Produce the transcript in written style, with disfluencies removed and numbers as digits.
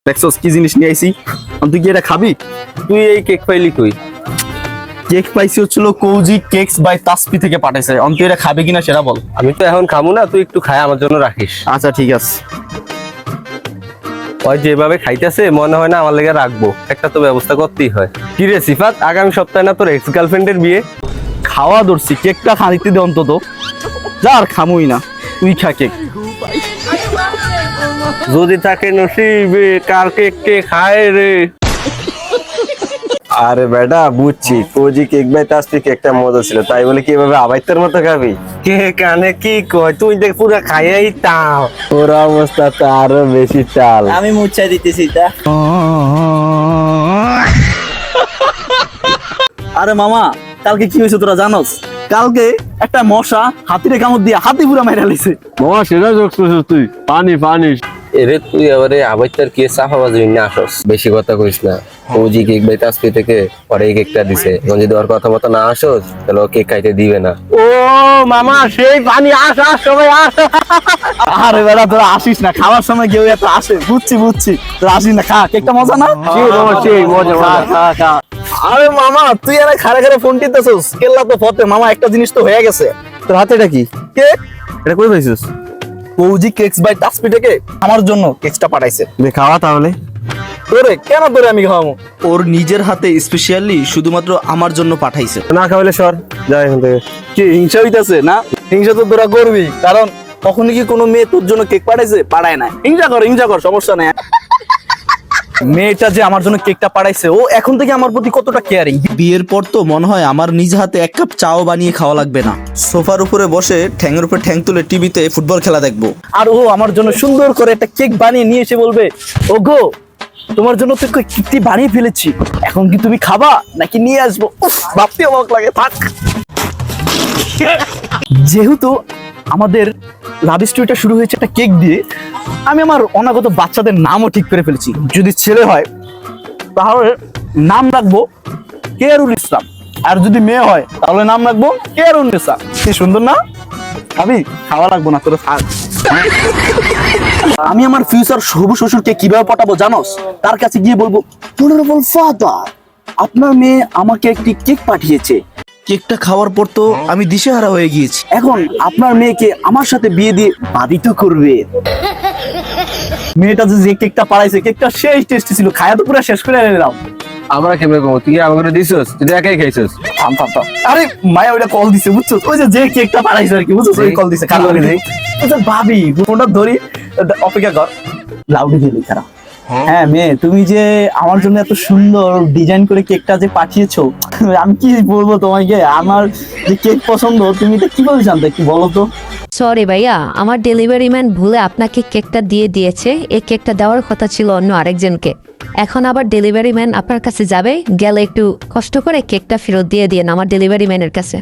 দেখছস কি জিনিস নিয়ে আইছি, তুই কি এটা খাবি? তুই এই কেক পাইলি কই? কেক পাইছি হচ্ছিল কৌজি কেকস বাই তাসপি থেকে পাঠাইছে। তুই এটা খাবি কিনা সেটা বল। আমি তো এখন খামু না, তুই একটু খায় আমার জন্য রাখিস। আচ্ছা ঠিক আছে। ওই যেভাবে খাইতেছে মনে হয় না আমার লেগে রাখবো, একটা তো ব্যবস্থা করতেই হয়। কি রে সিফাত, আগামী সপ্তাহে না তোর এক্স গার্লফ্রেন্ডের বিয়ে? খাওয়া ধরছি, কেকটা খানিতে দে অন্তত। যা আর খামুই না, তুই খা কেক। যদি থাকে নসিবে কার কেক কে খায় রে। আরে বেটা বুঝছি, কোজি কেক বাই তাসপি কেকটা মজা ছিল, তাই বলে কি এভাবে আবাইতের মতো খাবি? কে কানে কি কয়, তুই দেখ পুরো খাইয়াই তাও। ওর অবস্থা তো আরো বেশি চাল। আমি মুচ্ছাই দিতেছি তা। আরে মামা, কালকে কি হয়েছে তোরা জানোস? কালকে একটা মশা হাতিরে কামড় দিয়া হাতি পুরা মাইরা লাইছে। মামা সেটা জোকছিস তুই? পানি পানি। এরে তুই এবারে আবাইতার কি চাপাবাজি না আসস, বেশি কথা কইস না। কোজি কেক বাই তাসপি থেকে পরে এই কেকটা দিছে, এখন যদি ওর কথা মতো না আসস তাহলে ও কেক খাইতে দিবে না। ও মামা সেই পানি, আস আস সবাই আস। আরে বেটা তোরা আসিস না, খাওয়ার সময় কেউ এত আসে, বুঝছি তোরা আসিস না, খা কেকটা মজা না? খা। আরে মামা তুই এর খারে খারে ফোন টিপতেছস, কেল্লা তো ফতে মামা, একটা জিনিস তো হয়ে গেছে। তোর হাতে এটা কি? কেক এটা কই পাইছিস? কৌজি কেকস বাই তাসপি থেকে আমার জন্য কেকটা পাঠাইছে। দে খাওয়া তাহলে। তোরে কেন তোরে আমি খাওয়াবো? ওর নিজের হাতে স্পেশালি শুধুমাত্র আমার জন্য পাঠাইছে। না খাওয়াইলে সর, যা এখান থেকে। কি হিংসা হইতাছে না? হিংসা তো তোরা করবি, কারণ কখনো কি কোনো মেয়ে তোর জন্য কেক পাঠাইছে? পাঠায় না। হিংসা কর সমস্যা নেই। মেয়েটা যে আমার জন্য কেকটা পাঠাইছে, ও এখন থেকে আমার প্রতি কতটা কেয়ারিং। বিয়ের পর তো মনে হয় আমার নিজ হাতে এক কাপ চাও বানিয়ে খাওয়া লাগবে না, সোফার উপরে বসে ঠ্যাংের উপরে ঠ্যাং তুলে টিভিতে ফুটবল খেলা দেখবো, আর ও আমার জন্য সুন্দর করে একটা কেক বানিয়ে নিয়ে এসে বলবে, ও গো তোমার জন্য তো কেকটি বানিয়ে ফেলেছি, এখন কি তুমি খাবা নাকি নিয়ে আসবো? উফ, ভাবতে অবাক লাগে। থাক। যেহেতু আমাদের লাভ স্টোরিটা শুরু হয়েছে একটা কেক দিয়ে, আমি আমার অনাগত বাচ্চাদের নামও ঠিক করে ফেলেছি। যদি ছেলে হয় তাহলে নাম রাখবো কেয়ারুল ইসলাম, আর যদি মেয়ে হয় তাহলে নাম রাখবো কেয়ারুন্নেসা। কি সুন্দর না? আমি খাওয়া লাগবো না, তোরা থাক। আমি আমার ফিউচার হবু শ্বশুরকে কিভাবে পটাবো জানোস? তার কাছে গিয়ে বলবো, অনারেবল ফাদার, আপনার মেয়ে আমাকে একটি কেক পাঠিয়েছে। কেকটা খাওয়ার পর তো আমি দিশেহারা হয়ে গিয়েছি, এখন আপনার মেয়েকে আমার সাথে বিয়ে দিয়ে বাধিত করবে। মেয়েটা যে কেকটা পাঠাইছে, কেকটা সেই টেস্টি ছিল, খায়া তো পুরো শেষ করে নিলাম। আমরা কেমন কমো, তুই আমাকে দিছিস? তুই একাই খাইছিস? থাম। আরে মায়া ওইটা কল দিছে বুঝছো, ওই যে কেকটা পাঠাইছে আর কি, বুঝছো? ওই কল দিছে। কারণ ভাবি ফোনটা ধরি, অপেক্ষা কর, লাউডি দিয়ে খারাপ। হ্যাঁ মেয়ে, তুমি যে আমার জন্য এত সুন্দর ডিজাইন করে কেকটা যে পাঠিয়েছো, আমি কি বলবো তোমাকে? আমার যে কেক পছন্দ, তুমি এটা কিভাবে জানতে, কি বলো তো? সরি ভাইয়া, আমার ডেলিভারি ম্যান ভুলে আপনাকে কেকটা দিয়ে দিয়েছে। এই কেকটা দেওয়ার কথা ছিল অন্য আরেকজনকে। এখন আবার ডেলিভারি ম্যান আপনার কাছে যাবে, গেলে একটু কষ্ট করে কেকটা ফেরত দিয়ে দিয়েন আমার ডেলিভারি ম্যানের কাছে।